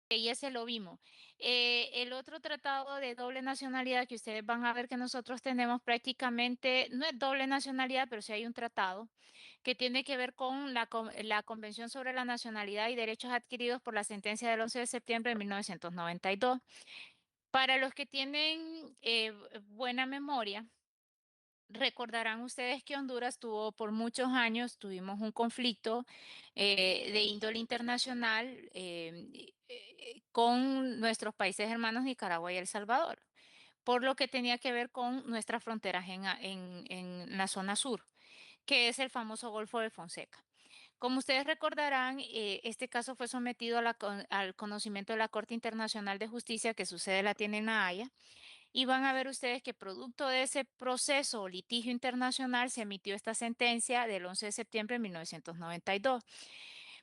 Y ese lo vimos. El otro tratado de doble nacionalidad que ustedes van a ver que nosotros tenemos prácticamente, no es doble nacionalidad, pero sí hay un tratado que tiene que ver con la Convención sobre la Nacionalidad y Derechos Adquiridos por la sentencia del 11 de septiembre de 1992. Para los que tienen buena memoria, recordarán ustedes que Honduras tuvo por muchos años, tuvimos un conflicto de índole internacional con nuestros países hermanos Nicaragua y El Salvador, por lo que tenía que ver con nuestras fronteras en la zona sur, que es el famoso Golfo de Fonseca. Como ustedes recordarán, este caso fue sometido a al conocimiento de la Corte Internacional de Justicia que su sede la tiene en La Haya. Y van a ver ustedes que producto de ese proceso o litigio internacional se emitió esta sentencia del 11 de septiembre de 1992.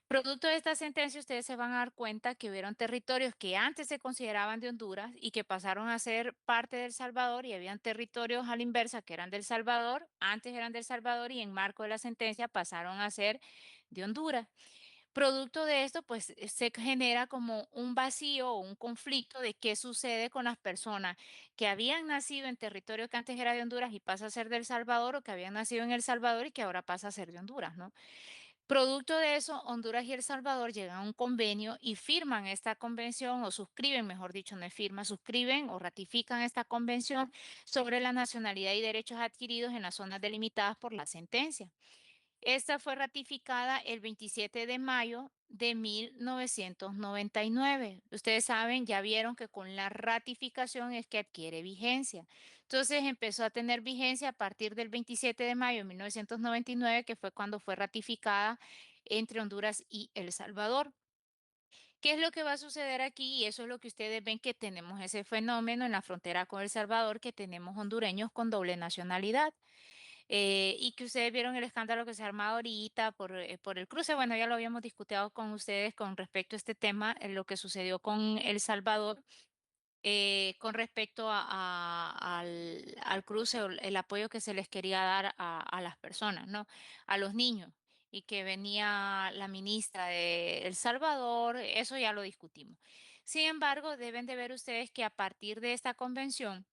Producto de esta sentencia, ustedes se van a dar cuenta que hubieron territorios que antes se consideraban de Honduras y que pasaron a ser parte del Salvador y habían territorios a la inversa que eran del Salvador, antes eran del Salvador y en marco de la sentencia pasaron a ser de Honduras. Producto de esto, pues se genera como un vacío o un conflicto de qué sucede con las personas que habían nacido en territorio que antes era de Honduras y pasa a ser del Salvador o que habían nacido en El Salvador y que ahora pasa a ser de Honduras, ¿no? Producto de eso, Honduras y El Salvador llegan a un convenio y firman esta convención o suscriben, mejor dicho, no es firma, suscriben o ratifican esta convención sobre la nacionalidad y derechos adquiridos en las zonas delimitadas por la sentencia. Esta fue ratificada el 27 de mayo de 1999. Ustedes saben, ya vieron que con la ratificación es que adquiere vigencia. Entonces empezó a tener vigencia a partir del 27 de mayo de 1999, que fue cuando fue ratificada entre Honduras y El Salvador. ¿Qué es lo que va a suceder aquí? Y eso es lo que ustedes ven que tenemos ese fenómeno en la frontera con El Salvador, que tenemos hondureños con doble nacionalidad. Y que ustedes vieron el escándalo que se ha armado ahorita por el cruce. Bueno, ya lo habíamos discutido con ustedes con respecto a este tema, lo que sucedió con El Salvador, con respecto al cruce, o el apoyo que se les quería dar a las personas, ¿no? A los niños. Y que venía la ministra de El Salvador, eso ya lo discutimos. Sin embargo, deben de ver ustedes que a partir de esta convención,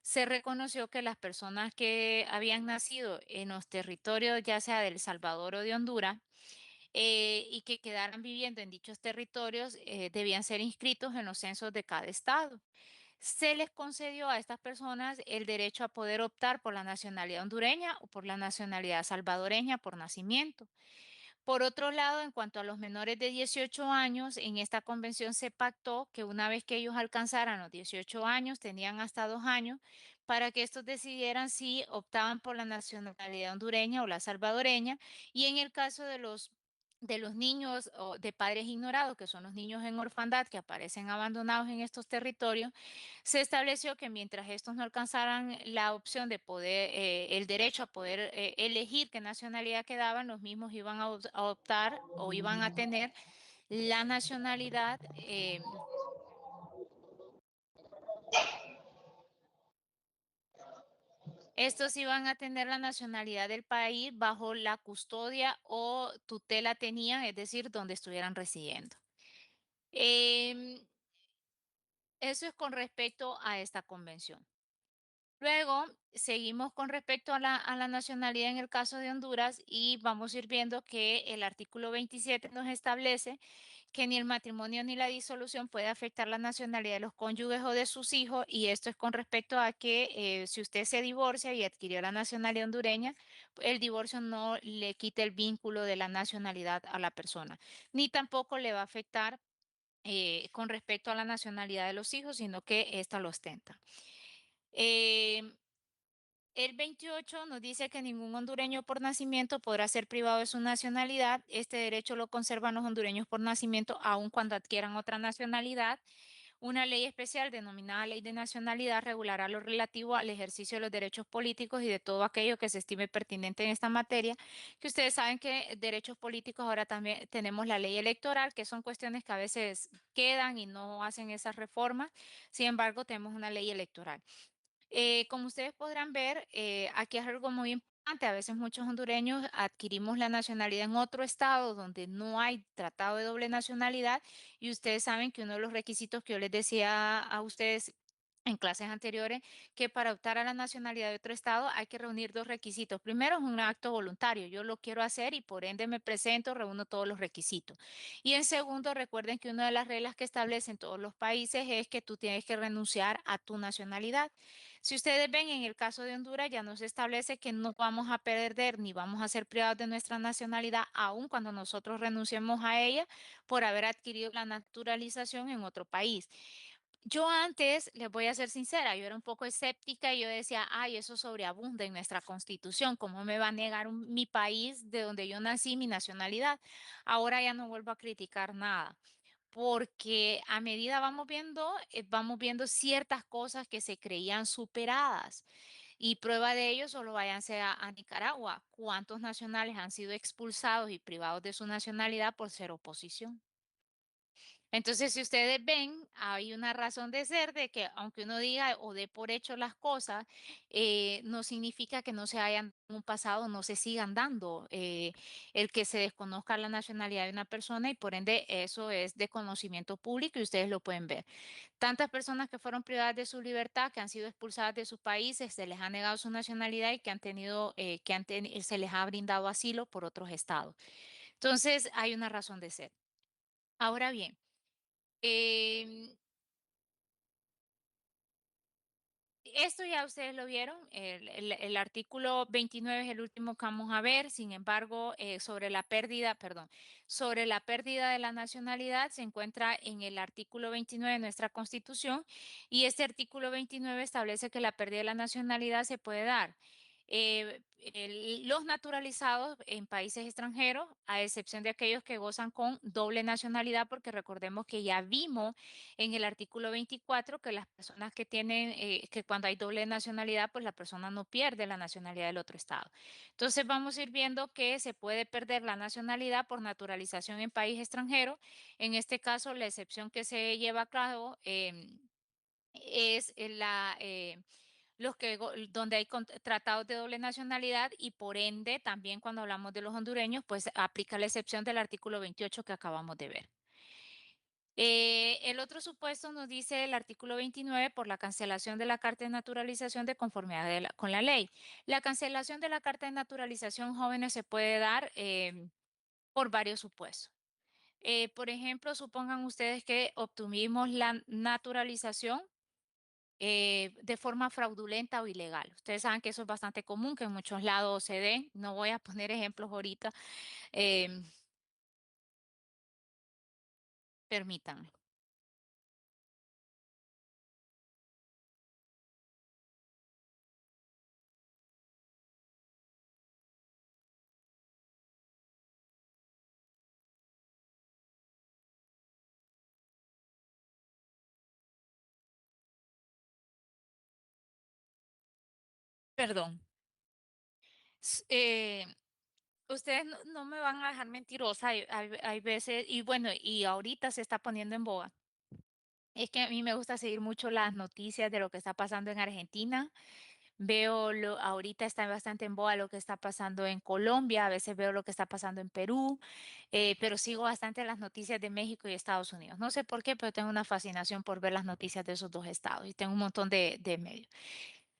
se reconoció que las personas que habían nacido en los territorios, ya sea de El Salvador o de Honduras, y que quedaran viviendo en dichos territorios, debían ser inscritos en los censos de cada estado. Se les concedió a estas personas el derecho a poder optar por la nacionalidad hondureña o por la nacionalidad salvadoreña por nacimiento. Por otro lado, en cuanto a los menores de 18 años, en esta convención se pactó que una vez que ellos alcanzaran los 18 años, tenían hasta 2 años para que estos decidieran si optaban por la nacionalidad hondureña o la salvadoreña. Y en el caso de los niños o de padres ignorados, que son los niños en orfandad que aparecen abandonados en estos territorios, se estableció que mientras estos no alcanzaran la opción de poder, el derecho a poder elegir qué nacionalidad quedaban, los mismos iban a optar o iban a tener la nacionalidad. Estos iban a tener la nacionalidad del país bajo la custodia o tutela tenían, es decir, donde estuvieran residiendo. Em, Eso es con respecto a esta convención. Luego, seguimos con respecto a la nacionalidad en el caso de Honduras y vamos a ir viendo que el artículo 27 nos establece que ni el matrimonio ni la disolución puede afectar la nacionalidad de los cónyuges o de sus hijos y esto es con respecto a que si usted se divorcia y adquirió la nacionalidad hondureña, el divorcio no le quita el vínculo de la nacionalidad a la persona, ni tampoco le va a afectar con respecto a la nacionalidad de los hijos, sino que ésta lo ostenta. Em, el 28 nos dice que ningún hondureño por nacimiento podrá ser privado de su nacionalidad. Este derecho lo conservan los hondureños por nacimiento, aun cuando adquieran otra nacionalidad. Una ley especial denominada Ley de Nacionalidad regulará lo relativo al ejercicio de los derechos políticos y de todo aquello que se estime pertinente en esta materia, que ustedes saben que derechos políticos ahora también tenemos la ley electoral, que son cuestiones que a veces quedan y no hacen esas reformas. Sin embargo, tenemos una ley electoral. Como ustedes podrán ver, aquí es algo muy importante. A veces muchos hondureños adquirimos la nacionalidad en otro estado donde no hay tratado de doble nacionalidad y ustedes saben que uno de los requisitos que yo les decía a ustedes en clases anteriores, que para optar a la nacionalidad de otro estado hay que reunir dos requisitos. Primero es un acto voluntario, yo lo quiero hacer y por ende me presento, reúno todos los requisitos. Y en segundo, recuerden que una de las reglas que establecen todos los países es que tú tienes que renunciar a tu nacionalidad. Si ustedes ven, en el caso de Honduras ya nos establece que no vamos a perder ni vamos a ser privados de nuestra nacionalidad, aun cuando nosotros renunciemos a ella por haber adquirido la naturalización en otro país. Yo antes, les voy a ser sincera, yo era un poco escéptica y yo decía, ay, eso sobreabunda en nuestra constitución, ¿cómo me va a negar mi país de donde yo nací, mi nacionalidad? Ahora ya no vuelvo a criticar nada porque a medida vamos viendo ciertas cosas que se creían superadas. Y prueba de ello, solo váyanse a Nicaragua. ¿Cuántos nacionales han sido expulsados y privados de su nacionalidad por ser oposición? Entonces, si ustedes ven, hay una razón de ser de que aunque uno diga o dé por hecho las cosas, no significa que no se hayan en un pasado, no se sigan dando el que se desconozca la nacionalidad de una persona y por ende eso es de conocimiento público y ustedes lo pueden ver. Tantas personas que fueron privadas de su libertad, que han sido expulsadas de sus países, se les ha negado su nacionalidad y que han tenido, se les ha brindado asilo por otros estados. Entonces, hay una razón de ser. Ahora bien, Em, esto ya ustedes lo vieron, el artículo 29 es el último que vamos a ver, sin embargo, sobre la pérdida, perdón, sobre la pérdida de la nacionalidad se encuentra en el artículo 29 de nuestra Constitución y este artículo 29 establece que la pérdida de la nacionalidad se puede dar. Los naturalizados en países extranjeros, a excepción de aquellos que gozan con doble nacionalidad, porque recordemos que ya vimos en el artículo 24 que las personas que tienen, que cuando hay doble nacionalidad, pues la persona no pierde la nacionalidad del otro estado. Entonces vamos a ir viendo que se puede perder la nacionalidad por naturalización en país extranjero. En este caso, la excepción que se lleva a cabo es los que donde hay tratados de doble nacionalidad y por ende también cuando hablamos de los hondureños, pues aplica la excepción del artículo 28 que acabamos de ver. El otro supuesto nos dice el artículo 29 por la cancelación de la Carta de Naturalización de conformidad con la ley. La cancelación de la Carta de Naturalización, jóvenes, se puede dar por varios supuestos. Por ejemplo, supongan ustedes que obtuvimos la naturalización de forma fraudulenta o ilegal. Ustedes saben que eso es bastante común, que en muchos lados se den. No voy a poner ejemplos ahorita. em, Permítanme. Perdón. S- eh, Ustedes no me van a dejar mentirosa, hay veces, y bueno, y ahorita se está poniendo en boga. Es que a mí me gusta seguir mucho las noticias de lo que está pasando en Argentina. Ahorita está bastante en boga lo que está pasando en Colombia, a veces veo lo que está pasando en Perú, pero sigo bastante las noticias de México y Estados Unidos. No sé por qué, pero tengo una fascinación por ver las noticias de esos dos estados y tengo un montón de medios.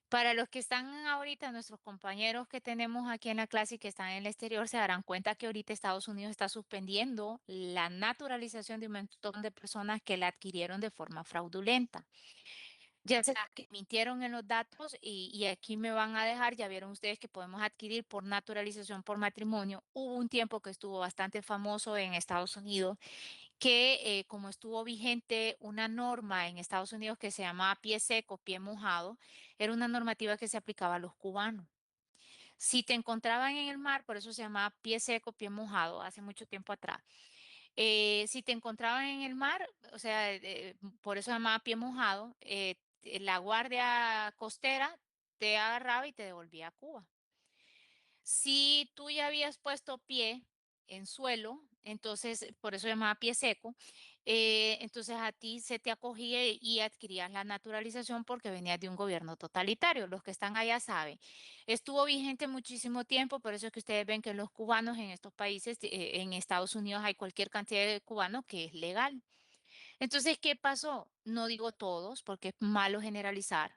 Para los que están ahorita, nuestros compañeros que tenemos aquí en la clase y que están en el exterior, se darán cuenta que ahorita Estados Unidos está suspendiendo la naturalización de un montón de personas que la adquirieron de forma fraudulenta. Ya sea que mintieron en los datos y aquí me van a dejar, ya vieron ustedes que podemos adquirir por naturalización por matrimonio. Hubo un tiempo que estuvo bastante famoso en Estados Unidos que como estuvo vigente una norma en Estados Unidos que se llamaba pie seco, pie mojado, era una normativa que se aplicaba a los cubanos. Si te encontraban en el mar, por eso se llamaba pie seco, pie mojado, hace mucho tiempo atrás. Si te encontraban en el mar, o sea, por eso se llamaba pie mojado, la guardia costera te agarraba y te devolvía a Cuba. Si tú ya habías puesto pie en suelo, entonces por eso se llamaba pie seco, Entonces a ti se te acogía y adquirías la naturalización porque venías de un gobierno totalitario. Los que están allá saben. Estuvo vigente muchísimo tiempo, por eso es que ustedes ven que los cubanos en estos países, en Estados Unidos hay cualquier cantidad de cubanos que es legal. Entonces, ¿qué pasó? No digo todos, porque es malo generalizar,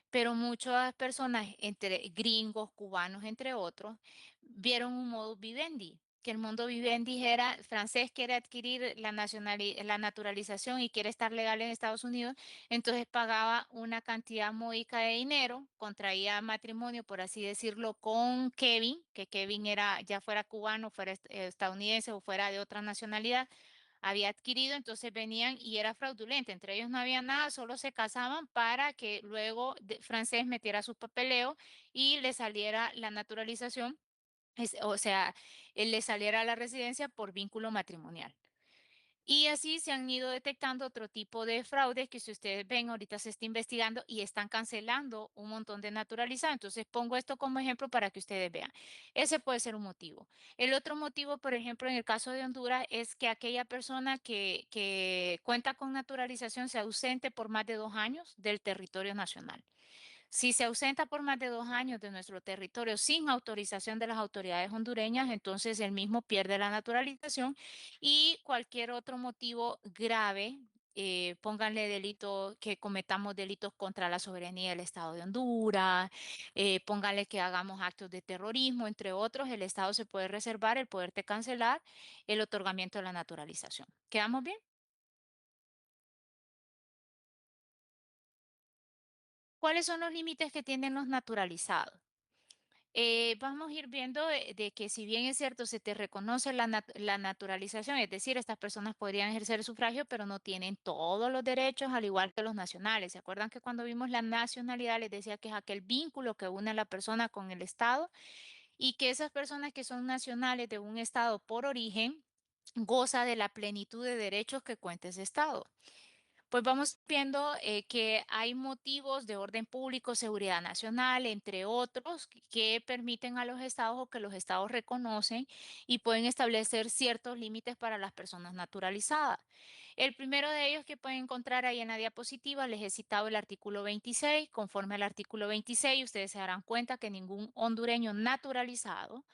pero muchas personas, entre gringos, cubanos, entre otros, vieron un modus vivendi, que el mundo vivendi era, francés quiere adquirir la naturalización y quiere estar legal en Estados Unidos, entonces pagaba una cantidad módica de dinero, contraía matrimonio, por así decirlo, con Kevin, que Kevin era, ya fuera cubano, fuera estadounidense o fuera de otra nacionalidad había adquirido, entonces venían y era fraudulenta. Entre ellos no había nada, solo se casaban para que luego francés metiera su papeleo y le saliera la naturalización, o sea, le saliera la residencia por vínculo matrimonial. Y así se han ido detectando otro tipo de fraudes que si ustedes ven ahorita se está investigando y están cancelando un montón de naturalizados. Entonces pongo esto como ejemplo para que ustedes vean. Ese puede ser un motivo. El otro motivo, por ejemplo, en el caso de Honduras, es que aquella persona que cuenta con naturalización se ausente por más de 2 años del territorio nacional. Si se ausenta por más de 2 años de nuestro territorio sin autorización de las autoridades hondureñas, entonces el mismo pierde la naturalización y cualquier otro motivo grave, pónganle delito, que cometamos delitos contra la soberanía del Estado de Honduras, pónganle que hagamos actos de terrorismo, entre otros, el Estado se puede reservar el poderte cancelar el otorgamiento de la naturalización. ¿Quedamos bien? ¿Cuáles son los límites que tienen los naturalizados? Vamos a ir viendo de que si bien es cierto, se te reconoce la naturalización, es decir, estas personas podrían ejercer el sufragio, pero no tienen todos los derechos, al igual que los nacionales. ¿Se acuerdan que cuando vimos la nacionalidad les decía que es aquel vínculo que une a la persona con el Estado y que esas personas que son nacionales de un Estado por origen goza de la plenitud de derechos que cuenta ese Estado? Pues vamos viendo que hay motivos de orden público, seguridad nacional, entre otros, que permiten a los estados o que los estados reconocen y pueden establecer ciertos límites para las personas naturalizadas. El primero de ellos que pueden encontrar ahí en la diapositiva, les he citado el artículo 26. Conforme al artículo 26, ustedes se darán cuenta que ningún hondureño naturalizado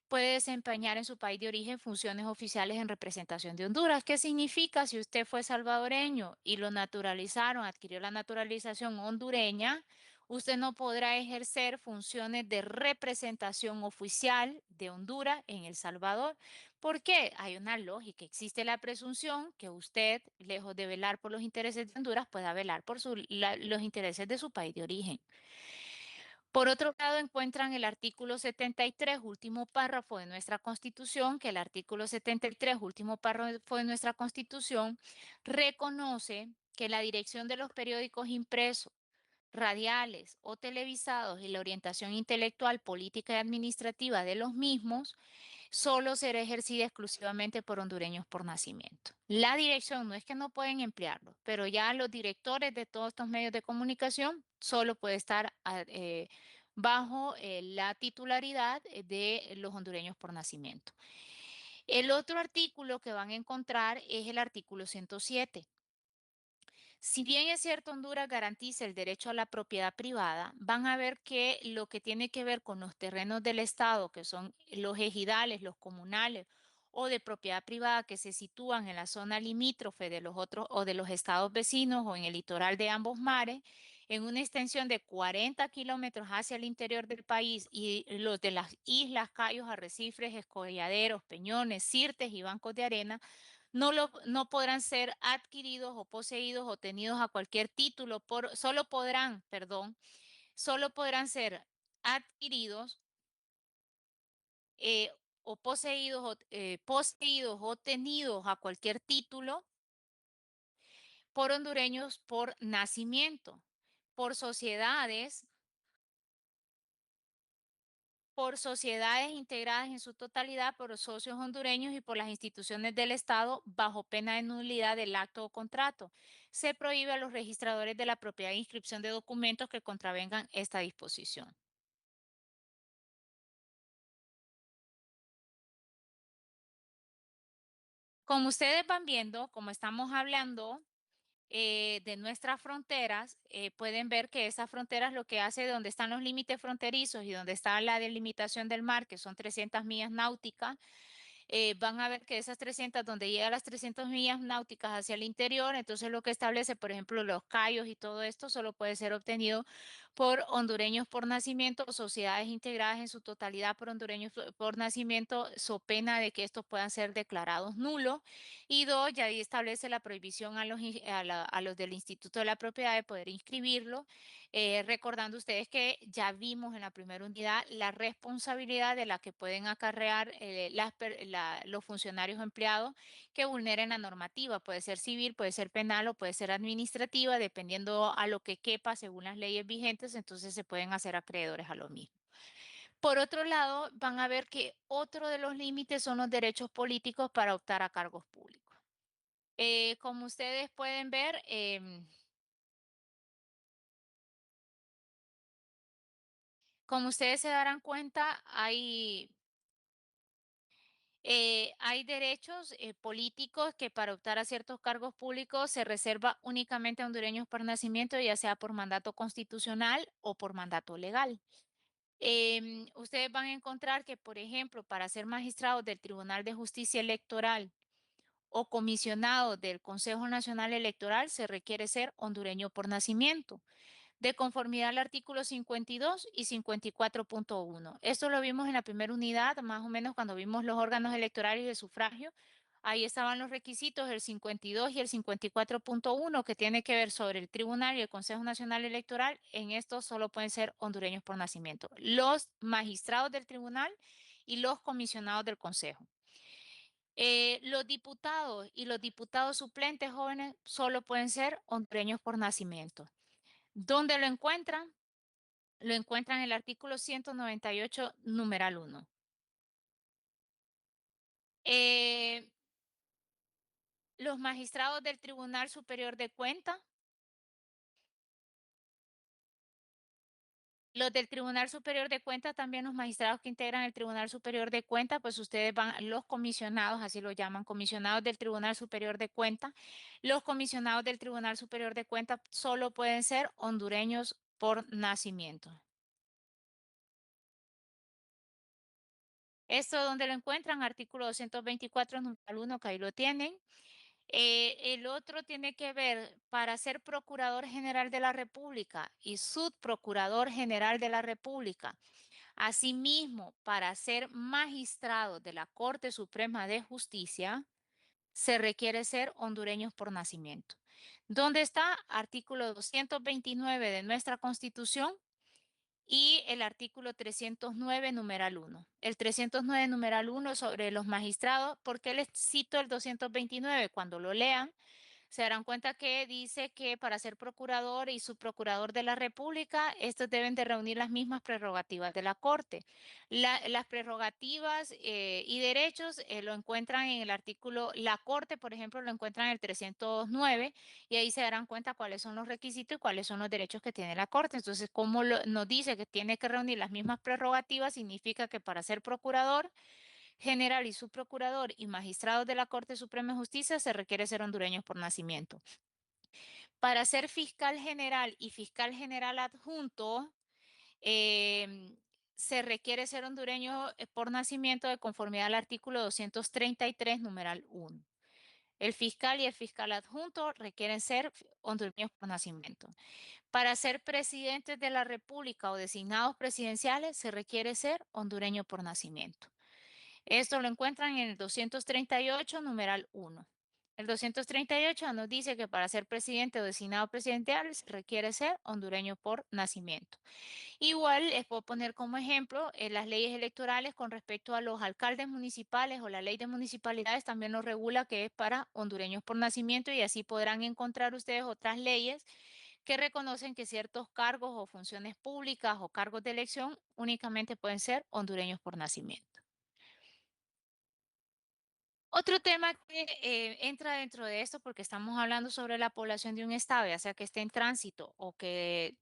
puede desempeñar en su país de origen funciones oficiales en representación de Honduras. ¿Qué significa si usted fue salvadoreño y lo naturalizaron, adquirió la naturalización hondureña? Usted no podrá ejercer funciones de representación oficial de Honduras en El Salvador. ¿Por qué? Hay una lógica. Existe la presunción que usted, lejos de velar por los intereses de Honduras, pueda velar por los intereses de su país de origen. Por otro lado, encuentran el artículo 73, último párrafo de nuestra Constitución, que el artículo 73, último párrafo de nuestra Constitución, reconoce que la dirección de los periódicos impresos, radiales o televisados y la orientación intelectual, política y administrativa de los mismos solo será ejercida exclusivamente por hondureños por nacimiento. La dirección no es que no pueden emplearlo, pero ya los directores de todos estos medios de comunicación solo puede estar bajo la titularidad de los hondureños por nacimiento. El otro artículo que van a encontrar es el artículo 107. Si bien es cierto, Honduras garantiza el derecho a la propiedad privada, van a ver que lo que tiene que ver con los terrenos del Estado, que son los ejidales, los comunales o de propiedad privada que se sitúan en la zona limítrofe de los otros o de los estados vecinos o en el litoral de ambos mares, en una extensión de 40 kilómetros hacia el interior del país y los de las islas, cayos, arrecifes, escolladeros, peñones, sirtes y bancos de arena, no podrán ser adquiridos o poseídos o tenidos a cualquier título, solo podrán, perdón, solo podrán ser adquiridos eh, poseídos o tenidos a cualquier título por hondureños por nacimiento, por sociedades por sociedades integradas en su totalidad por los socios hondureños y por las instituciones del Estado bajo pena de nulidad del acto o contrato. Se prohíbe a los registradores de la propiedad de inscripción de documentos que contravengan esta disposición. Como ustedes van viendo, como estamos hablando de nuestras fronteras, pueden ver que esas fronteras lo que hace donde están los límites fronterizos y donde está la delimitación del mar, que son 300 millas náuticas, van a ver que esas 300, donde llega a las 300 millas náuticas hacia el interior, entonces lo que establece, por ejemplo, los cayos y todo esto solo puede ser obtenido por hondureños por nacimiento o sociedades integradas en su totalidad por hondureños por nacimiento, so pena de que estos puedan ser declarados nulos. Y dos, ya ahí establece la prohibición a a los del Instituto de la Propiedad de poder inscribirlo, recordando ustedes que ya vimos en la primera unidad la responsabilidad de la que pueden acarrear los funcionarios o empleados que vulneren la normativa. Puede ser civil, puede ser penal o puede ser administrativa, dependiendo a lo que quepa según las leyes vigentes, entonces se pueden hacer acreedores a lo mismo. Por otro lado, van a ver que otro de los límites son los derechos políticos para optar a cargos públicos. Como ustedes pueden ver, como ustedes se darán cuenta, hay derechos políticos que para optar a ciertos cargos públicos se reserva únicamente a hondureños por nacimiento, ya sea por mandato constitucional o por mandato legal. Ustedes van a encontrar que, por ejemplo, para ser magistrados del Tribunal de Justicia Electoral o comisionados del Consejo Nacional Electoral se requiere ser hondureño por nacimiento de conformidad al artículo 52 y 54.1. Esto lo vimos en la primera unidad, más o menos cuando vimos los órganos electorales de sufragio. Ahí estaban los requisitos, el 52 y el 54.1, que tiene que ver sobre el tribunal y el Consejo Nacional Electoral. En esto solo pueden ser hondureños por nacimiento, los magistrados del tribunal y los comisionados del Consejo. Los diputados y los diputados suplentes jóvenes solo pueden ser hondureños por nacimiento. ¿Dónde lo encuentran? Lo encuentran en el artículo 198, numeral 1. Eh, los magistrados del Tribunal Superior de Cuentas, los del Tribunal Superior de Cuentas, también los magistrados que integran el Tribunal Superior de Cuentas, pues ustedes van, los comisionados, así lo llaman, comisionados del Tribunal Superior de Cuentas. Los comisionados del Tribunal Superior de Cuentas solo pueden ser hondureños por nacimiento. Esto donde lo encuentran, artículo 224, numeral 1, que ahí lo tienen. El otro tiene que ver para ser Procurador General de la República y Subprocurador General de la República. Asimismo, para ser magistrado de la Corte Suprema de Justicia, se requiere ser hondureños por nacimiento. ¿Dónde está? Artículo 229 de nuestra Constitución y el artículo 309, numeral 1. El 309, numeral 1 sobre los magistrados. ¿Por qué les cito el 229? Cuando lo lean, se darán cuenta que dice que para ser procurador y subprocurador de la República, estos deben de reunir las mismas prerrogativas de la Corte. Las prerrogativas y derechos lo encuentran en el artículo, la Corte, por ejemplo, lo encuentran en el 309 y ahí se darán cuenta cuáles son los requisitos y cuáles son los derechos que tiene la Corte. Entonces, como nos dice que tiene que reunir las mismas prerrogativas, significa que para ser procurador general y subprocurador y magistrados de la Corte Suprema de Justicia se requiere ser hondureños por nacimiento. Para ser fiscal general y fiscal general adjunto, eh, se requiere ser hondureño por nacimiento de conformidad al artículo 233, numeral 1. El fiscal y el fiscal adjunto requieren ser hondureños por nacimiento. Para ser presidentes de la República o designados presidenciales se requiere ser hondureño por nacimiento. Esto lo encuentran en el 238, numeral 1. El 238 nos dice que para ser presidente o designado presidencial se requiere ser hondureño por nacimiento. Igual les puedo poner como ejemplo las leyes electorales con respecto a los alcaldes municipales o la ley de municipalidades también lo regula que es para hondureños por nacimiento y así podrán encontrar ustedes otras leyes que reconocen que ciertos cargos o funciones públicas o cargos de elección únicamente pueden ser hondureños por nacimiento. Otro tema que entra dentro de esto, porque estamos hablando sobre la población de un estado, ya sea que esté en tránsito o que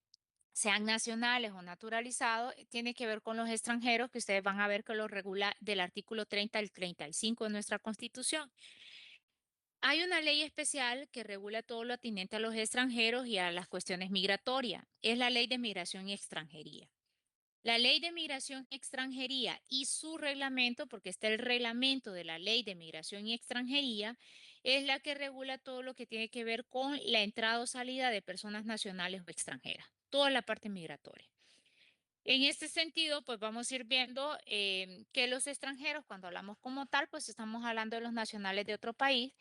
sean nacionales o naturalizados, tiene que ver con los extranjeros, que ustedes van a ver que lo regula del artículo 30 al 35 de nuestra Constitución. Hay una ley especial que regula todo lo atinente a los extranjeros y a las cuestiones migratorias. Es la Ley de Migración y Extranjería. La Ley de Migración y Extranjería y su reglamento, porque está el reglamento de la Ley de Migración y Extranjería, es la que regula todo lo que tiene que ver con la entrada o salida de personas nacionales o extranjeras, toda la parte migratoria. En este sentido, pues vamos a ir viendo que los extranjeros, cuando hablamos como tal, pues estamos hablando de los nacionales de otro país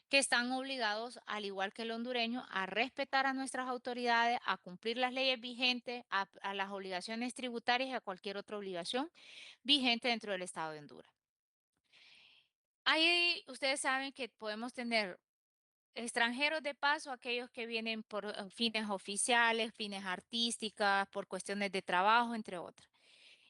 que están obligados, al igual que el hondureño, a respetar a nuestras autoridades, a cumplir las leyes vigentes, a las obligaciones tributarias y a cualquier otra obligación vigente dentro del Estado de Honduras. Ahí ustedes saben que podemos tener extranjeros de paso, aquellos que vienen por fines oficiales, fines artísticas, por cuestiones de trabajo, entre otras.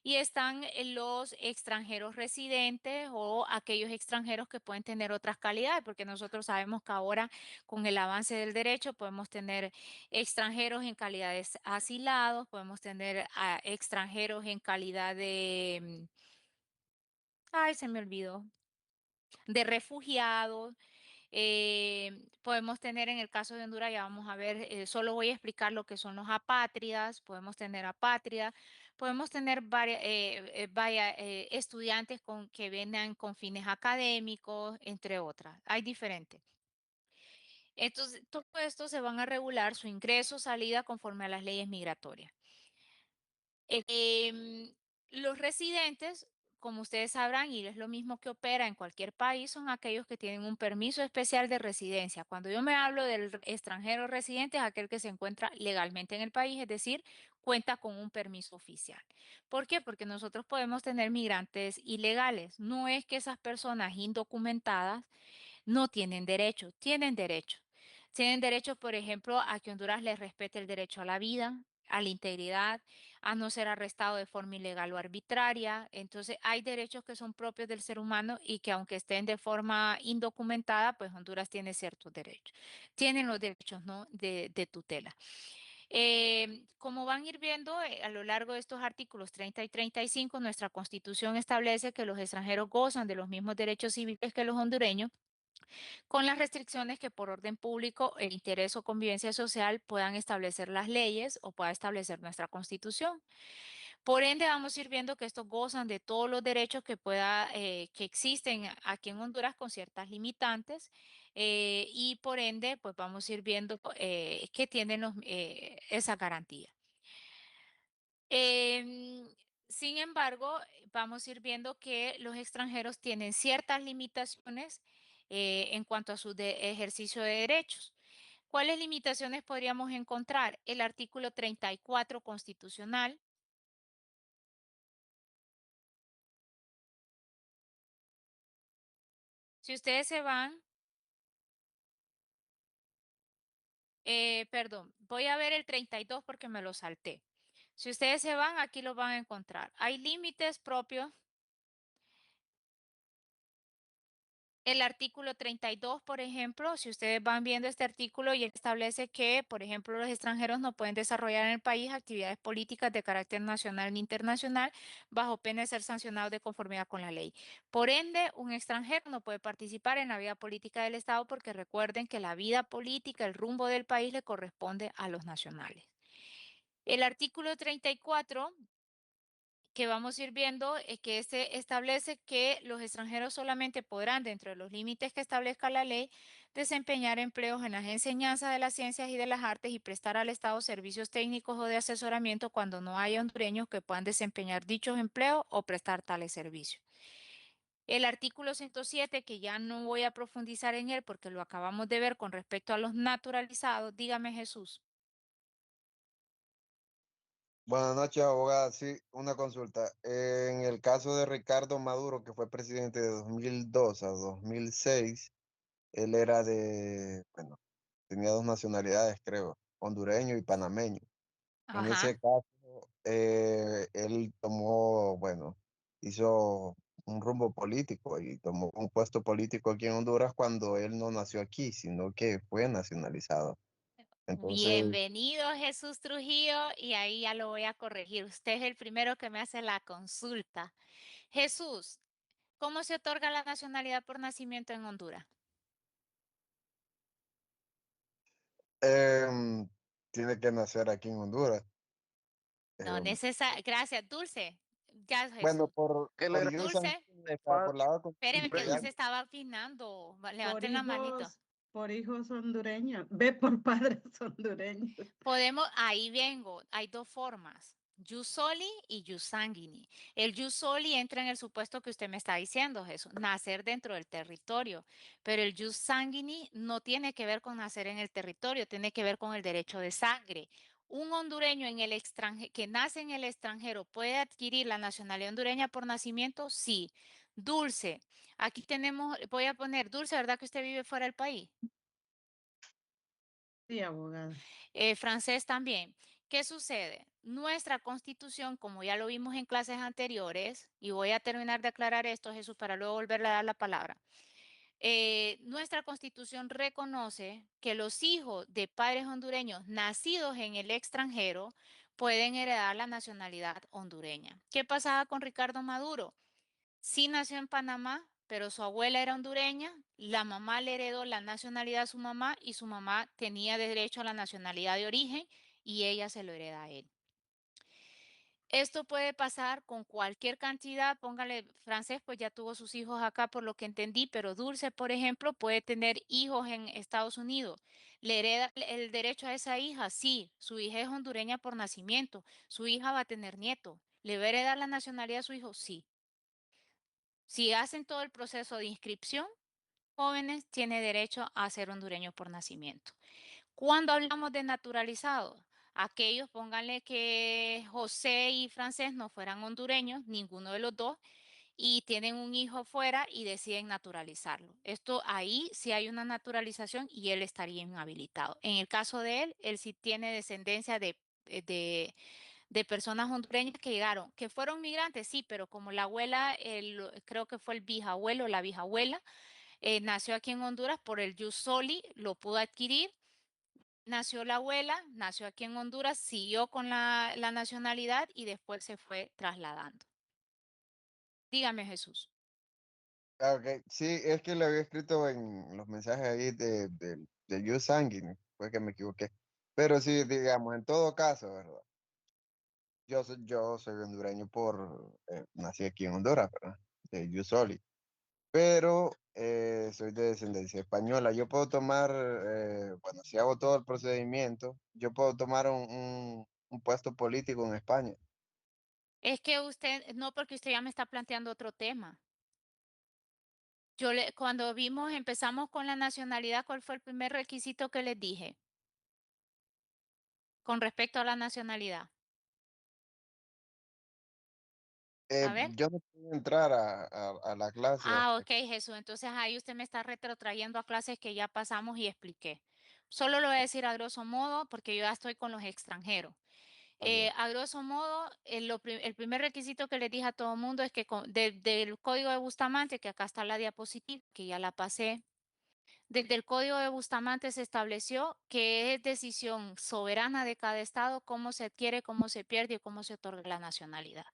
Y están los extranjeros residentes o aquellos extranjeros que pueden tener otras calidades, porque nosotros sabemos que ahora con el avance del derecho podemos tener extranjeros en calidad de asilados, podemos tener extranjeros en calidad de, ay, se me olvidó, de refugiados. Podemos tener en el caso de Honduras, ya vamos a ver, solo voy a explicar lo que son los apátridas, podemos tener apátridas, podemos tener estudiantes que vengan con fines académicos, entre otras. Hay diferentes. Entonces, todo esto se van a regular su ingreso, salida conforme a las leyes migratorias. Em, los residentes, como ustedes sabrán, y es lo mismo que opera en cualquier país, son aquellos que tienen un permiso especial de residencia. Cuando yo me hablo del extranjero residente, es aquel que se encuentra legalmente en el país, es decir, cuenta con un permiso oficial. ¿Por qué? Porque nosotros podemos tener migrantes ilegales. No es que esas personas indocumentadas no tienen derecho, tienen derecho. Tienen derecho, por ejemplo, a que Honduras les respete el derecho a la vida, a la integridad, a no ser arrestado de forma ilegal o arbitraria. Entonces, hay derechos que son propios del ser humano y que aunque estén de forma indocumentada, pues Honduras tiene ciertos derechos. Tienen los derechos, ¿no? de tutela. Como van a ir viendo a lo largo de estos artículos 30 y 35, nuestra Constitución establece que los extranjeros gozan de los mismos derechos civiles que los hondureños con las restricciones que por orden público, el interés o convivencia social puedan establecer las leyes o pueda establecer nuestra Constitución. Por ende, vamos a ir viendo que estos gozan de todos los derechos que existen aquí en Honduras con ciertas limitantes y por ende, pues vamos a ir viendo que tienen esa garantía. Em, Sin embargo, vamos a ir viendo que los extranjeros tienen ciertas limitaciones en cuanto a su ejercicio de derechos. ¿Cuáles limitaciones podríamos encontrar? El artículo 34 constitucional. Si ustedes se van, perdón, voy a ver el 32 porque me lo salté. Si ustedes se van, aquí lo van a encontrar. Hay límites propios. El artículo 32, por ejemplo, si ustedes van viendo este artículo y establece que, por ejemplo, los extranjeros no pueden desarrollar en el país actividades políticas de carácter nacional ni internacional bajo pena de ser sancionados de conformidad con la ley. Por ende, un extranjero no puede participar en la vida política del Estado porque recuerden que la vida política, el rumbo del país le corresponde a los nacionales. El artículo 34 que vamos a ir viendo que este establece que los extranjeros solamente podrán, dentro de los límites que establezca la ley, desempeñar empleos en las enseñanzas de las ciencias y de las artes y prestar al Estado servicios técnicos o de asesoramiento cuando no haya hondureños que puedan desempeñar dichos empleos o prestar tales servicios. El artículo 107, que ya no voy a profundizar en él porque lo acabamos de ver con respecto a los naturalizados, dígame Jesús. Buenas noches, abogada. Sí, una consulta. En el caso de Ricardo Maduro, que fue presidente de 2002 a 2006, él era bueno, tenía dos nacionalidades, creo, hondureño y panameño. En ese Ajá. caso, él tomó, bueno, hizo un rumbo político y tomó un puesto político aquí en Honduras cuando él no nació aquí, sino que fue nacionalizado. Entonces, Bienvenido Jesús Trujillo y ahí ya lo voy a corregir. Usted es el primero que me hace la consulta. Jesús, ¿cómo se otorga la nacionalidad por nacimiento en Honduras? Em, Tiene que nacer aquí en Honduras. No Em, necesario. Gracias, Dulce. Ya, bueno, Jesús. Él era por yo Dulce, por la espéreme que no confidencialidad. se estaba afinando. Por Levanten la manito. hijos, por hijos hondureños. Ve por padres hondureños. Podemos, ahí vengo, hay dos formas, jus soli y jus sanguini. El jus soli entra en el supuesto que usted me está diciendo, Jesús, nacer dentro del territorio, pero el jus sanguini no tiene que ver con nacer en el territorio, tiene que ver con el derecho de sangre. Un hondureño en el extranjero que nace en el extranjero puede adquirir la nacionalidad hondureña por nacimiento, sí. Dulce, aquí tenemos, voy a poner Dulce, ¿verdad que usted vive fuera del país? Sí, abogada. Francés también. ¿Qué sucede? Nuestra constitución, como ya lo vimos en clases anteriores, y voy a terminar de aclarar esto, Jesús, para luego volverle a dar la palabra. Nuestra constitución reconoce que los hijos de padres hondureños nacidos en el extranjero pueden heredar la nacionalidad hondureña. ¿Qué pasaba con Ricardo Maduro? Sí nació en Panamá, pero su abuela era hondureña, la mamá le heredó la nacionalidad a su mamá y su mamá tenía derecho a la nacionalidad de origen y ella se lo hereda a él. Esto puede pasar con cualquier cantidad, póngale francés, pues ya tuvo sus hijos acá por lo que entendí, pero Dulce, por ejemplo, puede tener hijos en Estados Unidos. ¿Le hereda el derecho a esa hija? Sí, su hija es hondureña por nacimiento, su hija va a tener nieto. ¿Le va a heredar la nacionalidad a su hijo? Sí. Si hacen todo el proceso de inscripción, jóvenes tiene derecho a ser hondureño por nacimiento. Cuando hablamos de naturalizados, aquellos, pónganle que José y Francés no fueran hondureños, ninguno de los dos, y tienen un hijo fuera y deciden naturalizarlo. Esto ahí sí hay una naturalización y él estaría inhabilitado. En el caso de él, él sí tiene descendencia de personas hondureñas que llegaron, que fueron migrantes, sí, pero como la abuela, creo que fue el bisabuelo, la bisabuela, nació aquí en Honduras por el Jus Soli, lo pudo adquirir. Nació la abuela, nació aquí en Honduras, siguió con la nacionalidad y después se fue trasladando. Dígame, Jesús. Ah, ok, sí, es que le había escrito en los mensajes ahí de You Sanguine, fue que me equivoqué. Pero sí, digamos, en todo caso, ¿verdad? Yo soy hondureño nací aquí en Honduras, ¿verdad? De You Soli. Pero soy de descendencia española. Yo puedo tomar, bueno, si hago todo el procedimiento, yo puedo tomar un puesto político en España. Es que usted, no porque usted ya me está planteando otro tema. Cuando vimos, empezamos con la nacionalidad, ¿cuál fue el primer requisito que les dije con respecto a la nacionalidad? A ver. Yo no puedo entrar a la clase Ah, hasta ok, Jesús. Entonces ahí usted me está retrotrayendo a clases que ya pasamos y expliqué. Solo lo voy a decir a grosso modo porque yo ya estoy con los extranjeros. aquí. A grosso modo, el primer requisito que les dije a todo el mundo es que del código de Bustamante, que acá está la diapositiva, que ya la pasé, desde el Código de Bustamante se estableció que es decisión soberana de cada estado cómo se adquiere, cómo se pierde y cómo se otorga la nacionalidad.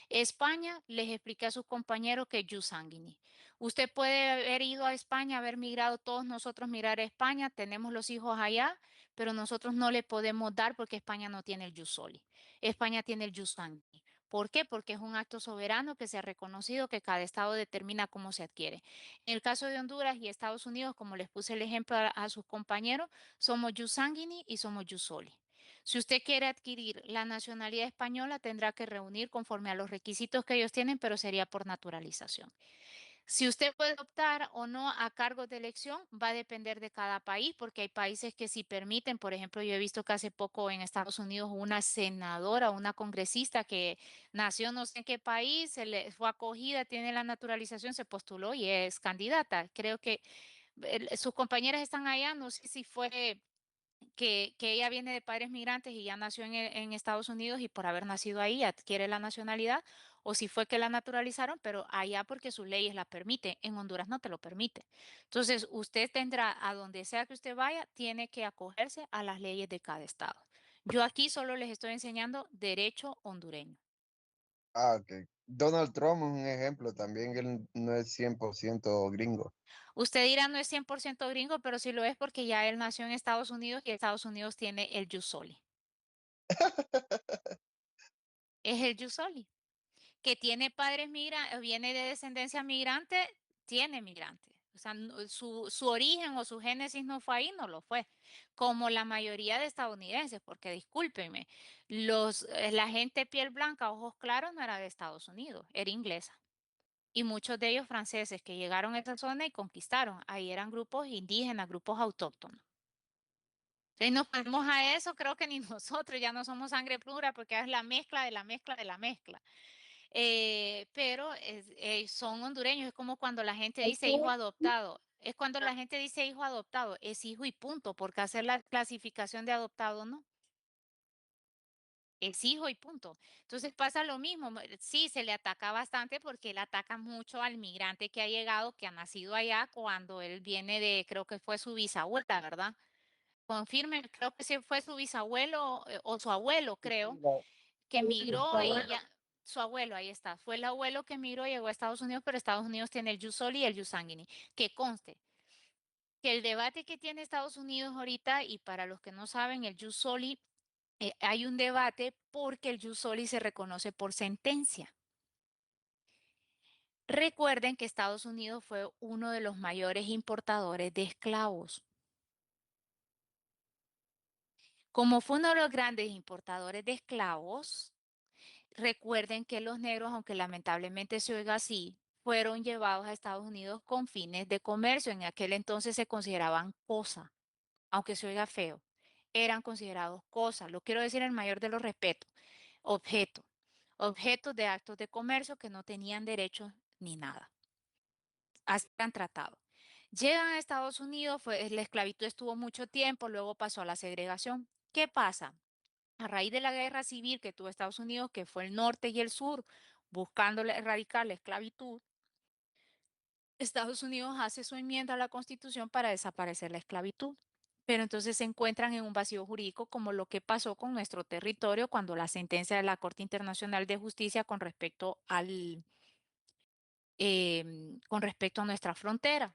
España, les expliqué a sus compañeros que es jus sanguinis. Usted puede haber ido a España, haber migrado, todos nosotros migrar a España, tenemos los hijos allá, pero nosotros no le podemos dar porque España no tiene el jus soli. España tiene el jus sanguinis. ¿Por qué? Porque es un acto soberano que se ha reconocido que cada estado determina cómo se adquiere. En el caso de Honduras y Estados Unidos, como les puse el ejemplo a sus compañeros, somos jus sanguinis y somos jus soli. Si usted quiere adquirir la nacionalidad española, tendrá que reunir conforme a los requisitos que ellos tienen, pero sería por naturalización. Si usted puede optar o no a cargos de elección, va a depender de cada país, porque hay países que sí permiten. Por ejemplo, yo he visto que hace poco en Estados Unidos una senadora, una congresista que nació no sé en qué país, se le fue acogida, tiene la naturalización, se postuló y es candidata. Creo que sus compañeras están allá, no sé si fue que ella viene de padres migrantes y ya nació en Estados Unidos y por haber nacido ahí adquiere la nacionalidad, o si fue que la naturalizaron, pero allá porque sus leyes la permiten, en Honduras no te lo permite. Entonces, usted tendrá, a donde sea que usted vaya, tiene que acogerse a las leyes de cada estado. Yo aquí solo les estoy enseñando derecho hondureño. Ah, ok. Donald Trump es un ejemplo, también él no es 100% gringo. Usted dirá no es 100% gringo, pero sí lo es porque ya él nació en Estados Unidos y Estados Unidos tiene el jus soli. Es el jus soli. Que tiene padres migrantes, viene de descendencia migrante, tiene migrante. O sea, su origen o su génesis no fue ahí, no lo fue. Como la mayoría de estadounidenses, porque discúlpenme, la gente piel blanca, ojos claros, no era de Estados Unidos, era inglesa. Y muchos de ellos franceses que llegaron a esa zona y conquistaron. Ahí eran grupos indígenas, grupos autóctonos. Si nos ponemos a eso, creo que ni nosotros ya no somos sangre pura porque es la mezcla de la mezcla de la mezcla. Pero son hondureños, es como cuando la gente dice hijo adoptado. Es cuando la gente dice hijo adoptado, es hijo y punto, porque hacer la clasificación de adoptado no, es hijo y punto. Entonces pasa lo mismo, sí, se le ataca bastante porque él ataca mucho al migrante que ha llegado, que ha nacido allá cuando él viene de, creo que fue su bisabuela, ¿verdad? Confirme, creo que sí fue su bisabuelo o su abuelo, Sí, sí, creo la- que emigró y Abuelo. ya, su abuelo, ahí está, fue el abuelo que emigró, llegó a Estados Unidos, pero Estados Unidos tiene el jus soli y el jus sanguinis. Que conste, que el debate que tiene Estados Unidos ahorita, y para los que no saben, el jus soli, hay un debate porque el jus soli se reconoce por sentencia. Recuerden que Estados Unidos fue uno de los mayores importadores de esclavos. Como fue uno de los grandes importadores de esclavos, recuerden que los negros, aunque lamentablemente se oiga así, fueron llevados a Estados Unidos con fines de comercio. En aquel entonces se consideraban cosa, aunque se oiga feo, eran considerados cosas. Lo quiero decir en el mayor de los respetos, objeto, objetos de actos de comercio que no tenían derechos ni nada. Así han tratado. Llegan a Estados Unidos, la esclavitud estuvo mucho tiempo, luego pasó a la segregación. ¿Qué pasa? A raíz de la guerra civil que tuvo Estados Unidos, que fue el norte y el sur, buscando erradicar la esclavitud, Estados Unidos hace su enmienda a la Constitución para desaparecer la esclavitud. Pero entonces se encuentran en un vacío jurídico como lo que pasó con nuestro territorio cuando la sentencia de la Corte Internacional de Justicia con respecto a nuestra frontera.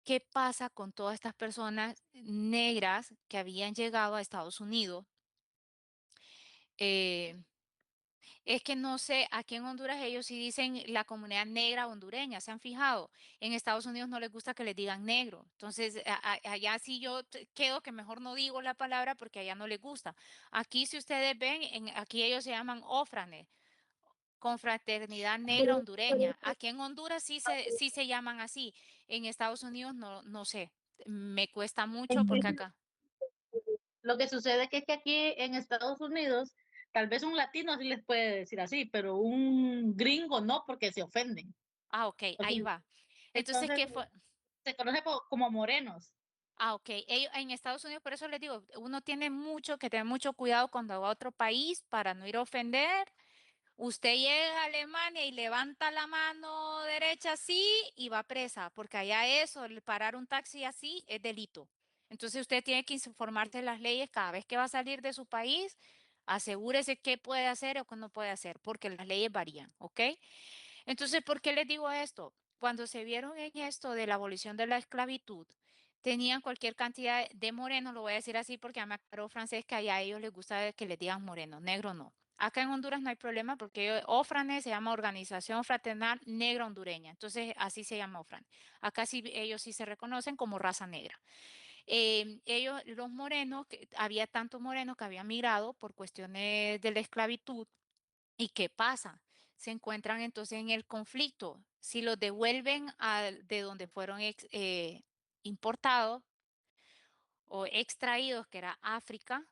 ¿Qué pasa con todas estas personas negras que habían llegado a Estados Unidos? Eh, Es que no sé, aquí en Honduras ellos sí dicen la comunidad negra hondureña, ¿se han fijado? En Estados Unidos no les gusta que les digan negro. Entonces, allá sí yo quedo que mejor no digo la palabra porque allá no les gusta. Aquí si ustedes ven, aquí ellos se llaman OFRANE, Confraternidad Negra Hondureña. Aquí en Honduras sí se llaman así. En Estados Unidos no, no sé. Me cuesta mucho porque acá. Lo que sucede es que aquí en Estados Unidos, tal vez un latino sí les puede decir así, pero un gringo no, porque se ofenden. Ah, ok, ahí Entonces, va. Entonces, entonces, ¿qué fue? se conoce como morenos. Ah, ok. En Estados Unidos, por eso les digo, uno tiene mucho que tener mucho cuidado cuando va a otro país para no ir a ofender. Usted llega a Alemania y levanta la mano derecha así y va presa, porque allá eso, el parar un taxi así es delito. Entonces usted tiene que informarse de las leyes cada vez que va a salir de su país. Asegúrese qué puede hacer o qué no puede hacer, porque las leyes varían, ¿ok? Entonces, ¿por qué les digo esto? Cuando se vieron en esto de la abolición de la esclavitud, tenían cualquier cantidad de morenos, lo voy a decir así porque ya me aclaró francés que allá a ellos les gusta que les digan moreno, negro no. Acá en Honduras no hay problema porque OFRANE se llama Organización Fraternal Negra Hondureña, entonces así se llama OFRANE. Acá sí, ellos sí se reconocen como raza negra. Ellos, los morenos, había tantos morenos que habían migrado por cuestiones de la esclavitud. ¿Y qué pasa? Se encuentran entonces en el conflicto. Si los devuelven de donde fueron importados o extraídos, que era África,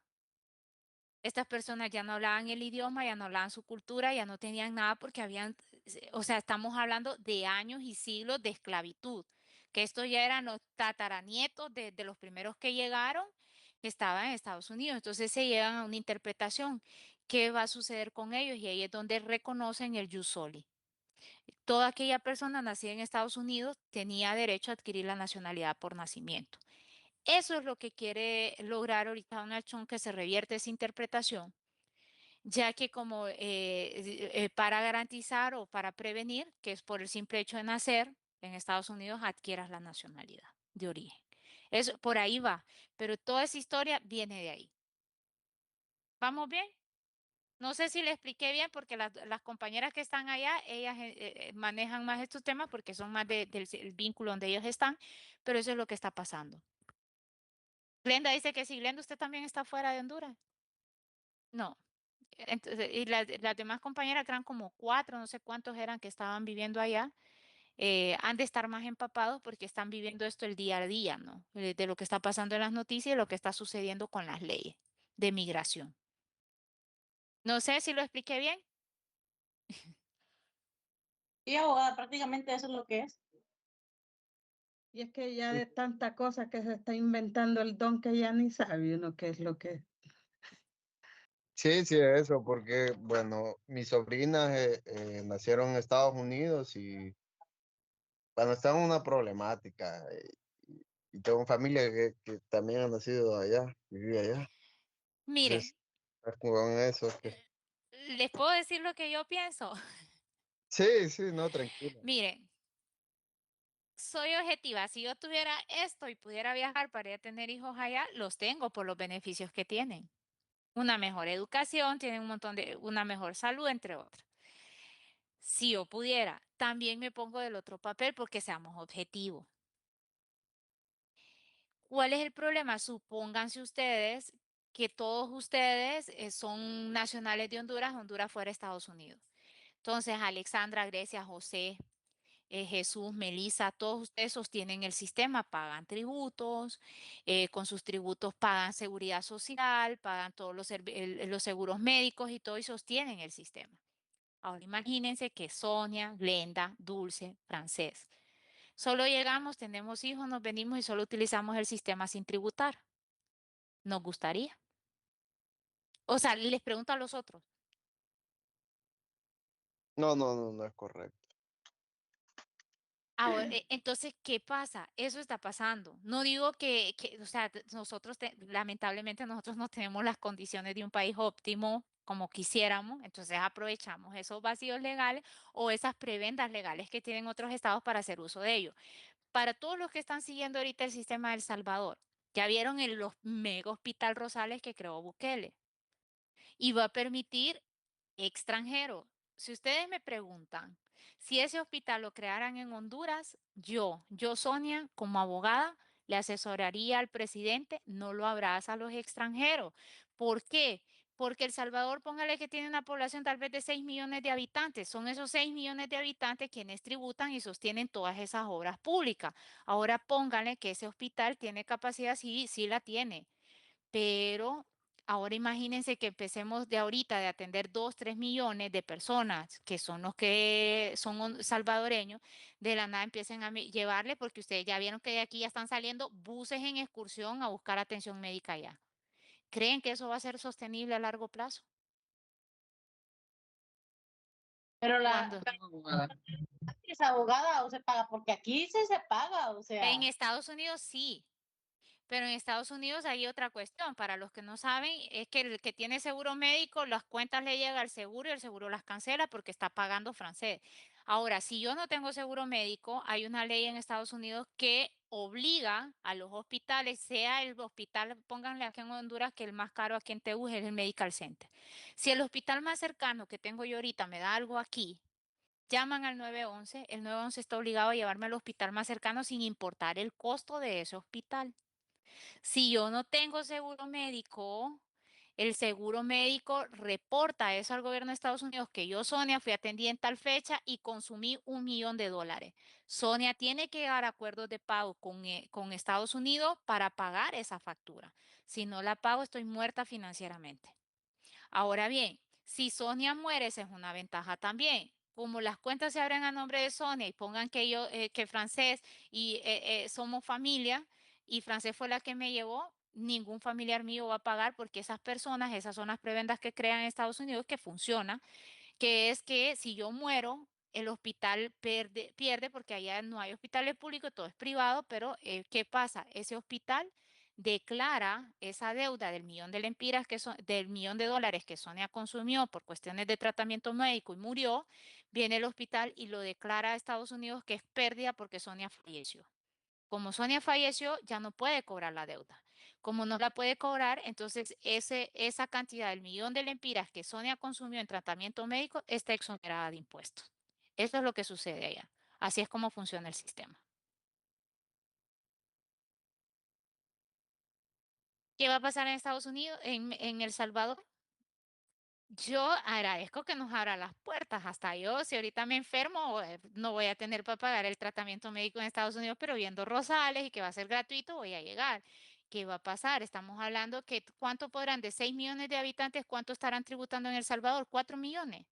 estas personas ya no hablaban el idioma, ya no hablaban su cultura, ya no tenían nada porque habían, o sea, estamos hablando de años y siglos de esclavitud, que estos ya eran los tataranietos de los primeros que llegaron, que estaban en Estados Unidos. Entonces se llegan a una interpretación. ¿Qué va a suceder con ellos? Y ahí es donde reconocen el jus soli. Toda aquella persona nacida en Estados Unidos tenía derecho a adquirir la nacionalidad por nacimiento. Eso es lo que quiere lograr ahorita Donald Trump, que se revierte esa interpretación ya que como para garantizar o para prevenir que es por el simple hecho de nacer en Estados Unidos adquieras la nacionalidad de origen. Eso por ahí va, pero toda esa historia viene de ahí. ¿Vamos bien? No sé si le expliqué bien porque las compañeras que están allá, ellas manejan más estos temas porque son más del vínculo donde ellos están, pero eso es lo que está pasando. Glenda dice que sí. Glenda, ¿usted también está fuera de Honduras? No. Entonces, y las demás compañeras, que eran como cuatro, no sé cuántos eran que estaban viviendo allá, han de estar más empapados porque están viviendo esto el día a día, ¿no? De lo que está pasando en las noticias y lo que está sucediendo con las leyes de migración. No sé si lo expliqué bien. Y abogada, prácticamente eso es lo que es. Y es que ya de tanta cosa que se está inventando el don que ya ni sabe uno qué es lo que es. Sí, sí, eso, porque, bueno, mis sobrinas nacieron en Estados Unidos y, bueno, están en una problemática. Y tengo familia que también ha nacido allá, vivía allá. Miren, Entonces, con eso que... les puedo decir lo que yo pienso. Sí, sí, no, tranquila. Miren, soy objetiva. Si yo tuviera esto y pudiera viajar para ir a tener hijos allá, los tengo por los beneficios que tienen. Una mejor educación, tienen un montón de, una mejor salud, entre otras. Si yo pudiera, también me pongo del otro papel porque seamos objetivos. ¿Cuál es el problema? Supónganse ustedes que todos ustedes son nacionales de Honduras, Honduras fuera Estados Unidos. Entonces, Alexandra, Grecia, José, Jesús, Melissa, todos ustedes sostienen el sistema, pagan tributos, con sus tributos pagan seguridad social, pagan todos los seguros médicos y todo y sostienen el sistema. Ahora imagínense que Sonia, Glenda, Dulce, Francés. Solo llegamos, tenemos hijos, nos venimos y solo utilizamos el sistema sin tributar. ¿Nos gustaría? O sea, les pregunto a los otros. No, no, no, no es correcto. Ahora, entonces, ¿qué pasa? Eso está pasando. No digo o sea, nosotros, lamentablemente, nosotros no tenemos las condiciones de un país óptimo como quisiéramos, entonces aprovechamos esos vacíos legales o esas prebendas legales que tienen otros estados para hacer uso de ellos. Para todos los que están siguiendo ahorita el sistema de El Salvador, ya vieron los mega hospital Rosales que creó Bukele y va a permitir extranjero. Si ustedes me preguntan si ese hospital lo crearan en Honduras, yo Sonia, como abogada, le asesoraría al presidente, no lo abraza a los extranjeros. ¿Por qué? Porque El Salvador, póngale que tiene una población tal vez de 6 millones de habitantes. Son esos 6 millones de habitantes quienes tributan y sostienen todas esas obras públicas. Ahora póngale que ese hospital tiene capacidad, sí, sí la tiene, pero ahora imagínense que empecemos de ahorita de atender 2, 3 millones de personas que son los que son salvadoreños, de la nada empiecen a llevarle, porque ustedes ya vieron que de aquí ya están saliendo buses en excursión a buscar atención médica allá. ¿Creen que eso va a ser sostenible a largo plazo? Pero Cuando es abogada o se paga, porque aquí sí se paga, o en sea. Estados Unidos sí. Pero en Estados Unidos hay otra cuestión. Para los que no saben, es que el que tiene seguro médico, las cuentas le llega al seguro y el seguro las cancela porque está pagando francés. Ahora, si yo no tengo seguro médico, hay una ley en Estados Unidos que obliga a los hospitales, sea el hospital, pónganle aquí en Honduras, que el más caro aquí en TEU es el Medical Center. Si el hospital más cercano que tengo yo ahorita me da algo aquí, llaman al 911, el 911 está obligado a llevarme al hospital más cercano sin importar el costo de ese hospital. Si yo no tengo seguro médico, el seguro médico reporta eso al gobierno de Estados Unidos que yo, Sonia, fui atendida en tal fecha y consumí $1 millón. Sonia tiene que llegar a acuerdos de pago con Estados Unidos para pagar esa factura. Si no la pago, estoy muerta financieramente. Ahora bien, si Sonia muere, esa es una ventaja también. Como las cuentas se abren a nombre de Sonia y pongan que yo, que Francés y somos familia y Francés fue la que me llevó, ningún familiar mío va a pagar porque esas personas, esas son las prebendas que crean en Estados Unidos que funcionan, que es que si yo muero, el hospital pierde porque allá no hay hospitales públicos, todo es privado, pero ¿qué pasa? Ese hospital declara esa deuda del millón de lempiras del millón de dólares que Sonia consumió por cuestiones de tratamiento médico y murió, viene el hospital y lo declara a Estados Unidos que es pérdida porque Sonia falleció. Como Sonia falleció, ya no puede cobrar la deuda. Como no la puede cobrar, entonces esa cantidad del millón de lempiras que Sonia consumió en tratamiento médico está exonerada de impuestos. Eso es lo que sucede allá. Así es como funciona el sistema. ¿Qué va a pasar en Estados Unidos, en El Salvador? Yo agradezco que nos abra las puertas. Hasta yo, si ahorita me enfermo, no voy a tener para pagar el tratamiento médico en Estados Unidos, pero viendo Rosales y que va a ser gratuito, voy a llegar. ¿Qué va a pasar? Estamos hablando que cuánto podrán de 6 millones de habitantes, cuánto estarán tributando en El Salvador, 4 millones.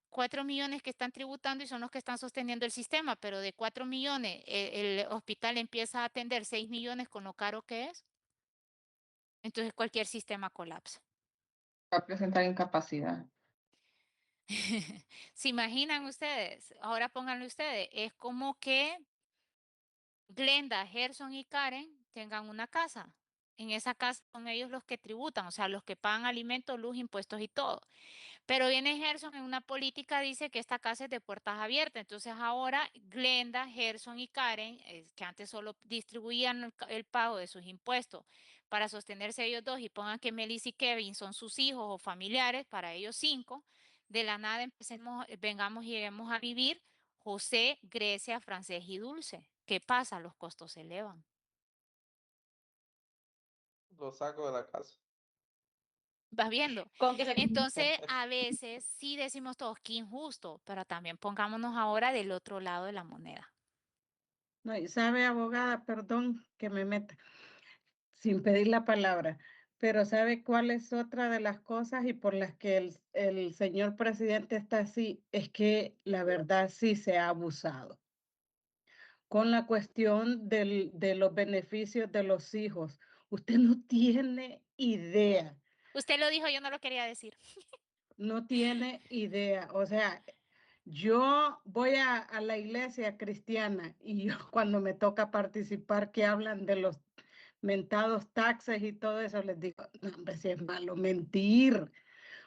4 millones que están tributando y son los que están sosteniendo el sistema, pero de 4 millones el hospital empieza a atender 6 millones con lo caro que es. Entonces cualquier sistema colapsa. Va a presentar incapacidad. ¿Se imaginan ustedes? Ahora pónganlo ustedes. Es como que Glenda, Gerson y Karen tengan una casa. En esa casa son ellos los que tributan, o sea, los que pagan alimentos, luz, impuestos y todo. Pero viene Gerson en una política, dice que esta casa es de puertas abiertas. Entonces ahora Glenda, Gerson y Karen, que antes solo distribuían el pago de sus impuestos para sostenerse ellos dos y pongan que Melissa y Kevin son sus hijos o familiares, para ellos 5, de la nada empecemos, vengamos y lleguemos a vivir José, Grecia, Francés y Dulce. ¿Qué pasa? Los costos se elevan. Lo saco de la casa. ¿Vas viendo? Con que se Entonces, a veces sí decimos todos que injusto, pero también pongámonos ahora del otro lado de la moneda. No, y sabe, abogada, perdón que me meta sin pedir la palabra, pero ¿sabe cuál es otra de las cosas y por las que el señor presidente está así? Es que la verdad sí se ha abusado con la cuestión de los beneficios de los hijos. Usted no tiene idea, Usted lo dijo, yo no lo quería decir. no tiene idea. O sea, yo voy a la iglesia cristiana y yo cuando me toca participar que hablan de los mentados taxes y todo eso, les digo, no, hombre, si es malo mentir,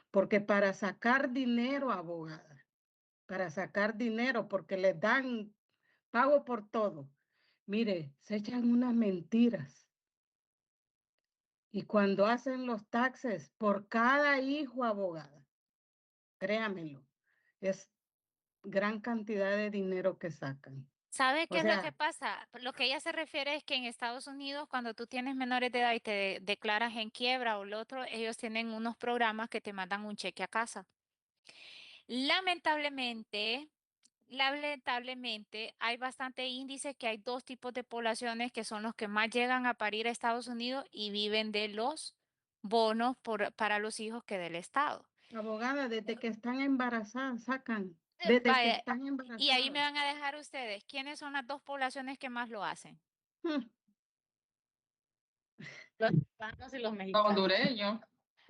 porque para sacar dinero, abogada, para sacar dinero, porque les dan pago por todo, mire, se echan unas mentiras. Y cuando hacen los taxes por cada hijo, abogada, créamelo, es gran cantidad de dinero que sacan. ¿Sabe O qué es lo que sea, pasa? Lo que ella se refiere es que en Estados Unidos, cuando tú tienes menores de edad y te declaras en quiebra o lo otro, ellos tienen unos programas que te mandan un cheque a casa. Lamentablemente, lamentablemente, hay bastante índice que hay dos tipos de poblaciones que son los que más llegan a parir a Estados Unidos y viven de los bonos para los hijos que del Estado. abogada, desde que están embarazadas, sacan, desde que Vaya, están y ahí me embarazadas. van a dejar ustedes. ¿Quiénes son las dos poblaciones que más lo hacen? Mm, los hispanos y los Los mexicanos. hondureños.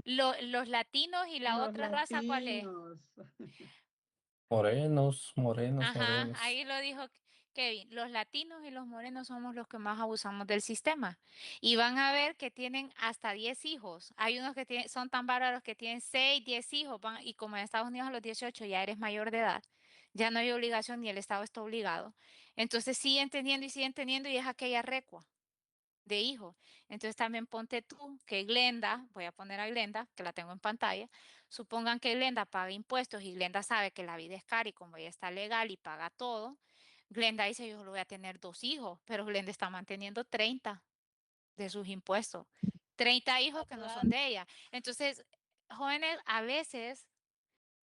Los latinos y la Los otra raza, ¿cuál es? latinos. Morenos, morenos, Ajá, morenos. ahí lo dijo Kevin. Los latinos y los morenos somos los que más abusamos del sistema. Y van a ver que tienen hasta 10 hijos. Hay unos que son tan bárbaros que tienen 6, 10 hijos. Y como en Estados Unidos a los 18 ya eres mayor de edad, ya no hay obligación ni el Estado está obligado. Entonces siguen teniendo y es aquella recua de hijos. Entonces también ponte tú que Glenda, voy a poner a Glenda, que la tengo en pantalla, supongan que Glenda paga impuestos y Glenda sabe que la vida es cara y como ella está legal y paga todo, Glenda dice yo solo voy a tener 2 hijos, pero Glenda está manteniendo 30 de sus impuestos, 30 hijos que no son de ella. Entonces, jóvenes, a veces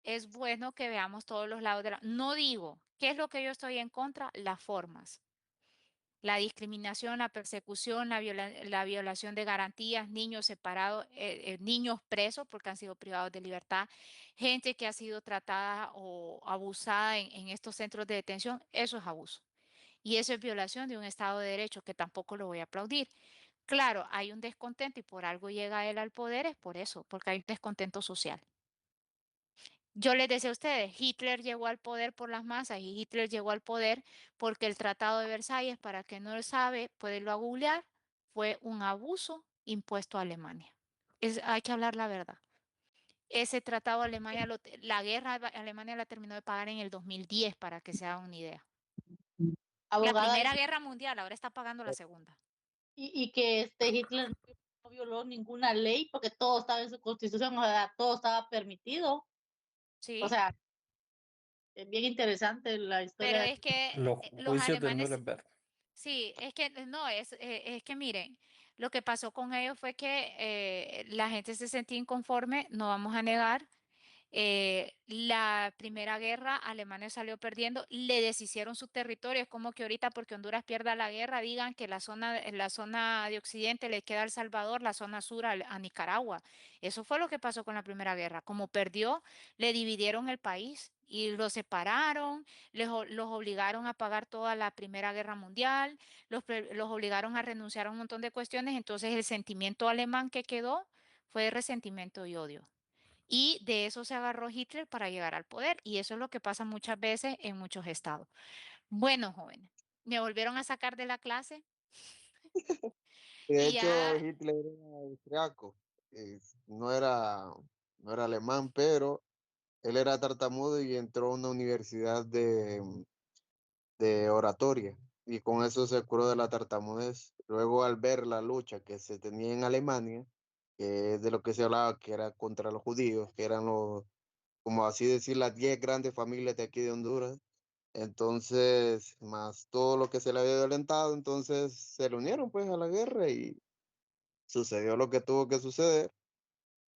es bueno que veamos todos los lados de la... No digo, ¿qué es lo que yo estoy en contra? Las formas. La discriminación, la persecución, la violación de garantías, niños separados, niños presos porque han sido privados de libertad, gente que ha sido tratada o abusada en estos centros de detención, eso es abuso. Y eso es violación de un Estado de Derecho que tampoco lo voy a aplaudir. Claro, hay un descontento y por algo llega él al poder, es por eso, porque hay un descontento social. Yo les decía a ustedes, Hitler llegó al poder por las masas y Hitler llegó al poder porque el Tratado de Versalles, para quien no lo sabe, puede lo googlear, fue un abuso impuesto a Alemania. Hay que hablar la verdad. Ese tratado Alemania, la guerra Alemania la terminó de pagar en el 2010, para que se hagan una idea. La Abogada, Primera Guerra Mundial, ahora está pagando la segunda. y que Hitler no violó ninguna ley porque todo estaba en su constitución, o sea, todo estaba permitido. Sí, O sea, es bien interesante la historia pero de... es que Los los juicios de alemanes, Nuremberg. sí, es que no, es que miren, lo que pasó con ellos fue que la gente se sentía inconforme, no vamos a negar. La Primera Guerra, Alemania salió perdiendo, le deshicieron su territorio. Es como que ahorita, porque Honduras pierda la guerra, digan que la zona de Occidente le queda a El Salvador, la zona sur a Nicaragua. Eso fue lo que pasó con la Primera Guerra. Como perdió, le dividieron el país y lo separaron, los obligaron a pagar toda la Primera Guerra Mundial, los obligaron a renunciar a un montón de cuestiones. Entonces, el sentimiento alemán que quedó fue de resentimiento y odio. Y de eso se agarró Hitler para llegar al poder. Y eso es lo que pasa muchas veces en muchos estados. Bueno, jóvenes, me volvieron a sacar de la clase De y hecho, ya, Hitler era austriaco, no era, no era alemán, pero él era tartamudo y entró a una universidad de oratoria y con eso se curó de la tartamudez. Luego, al ver la lucha que se tenía en Alemania, que es de lo que se hablaba, que era contra los judíos, que eran los, como así decir, las 10 grandes familias de aquí de Honduras, entonces, más todo lo que se le había violentado, entonces se le unieron pues a la guerra y sucedió lo que tuvo que suceder.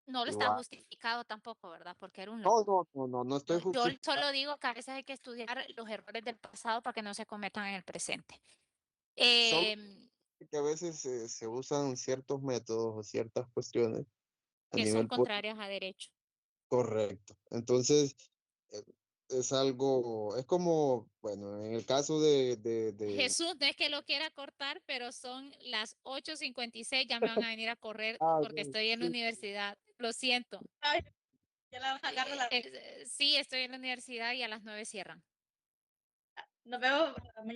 no lo está Igual. justificado tampoco, ¿verdad? Porque era un No, loco. no, no, no, no estoy Yo justificando. solo digo que a veces hay que estudiar los errores del pasado para que no se cometan en el presente. Solo Em, que a veces se usan ciertos métodos o ciertas cuestiones a que son nivel contrarias a derecho. correcto. Entonces, eh, es algo, es como, bueno, en el caso de Jesús, no es que lo quiera cortar, pero son las 8:56, ya me van a venir a correr porque ok, estoy en la sí, universidad. Lo siento. Ay, ya la van a sacar de la... Sí, estoy en la universidad y a las 9 cierran. Nos vemos.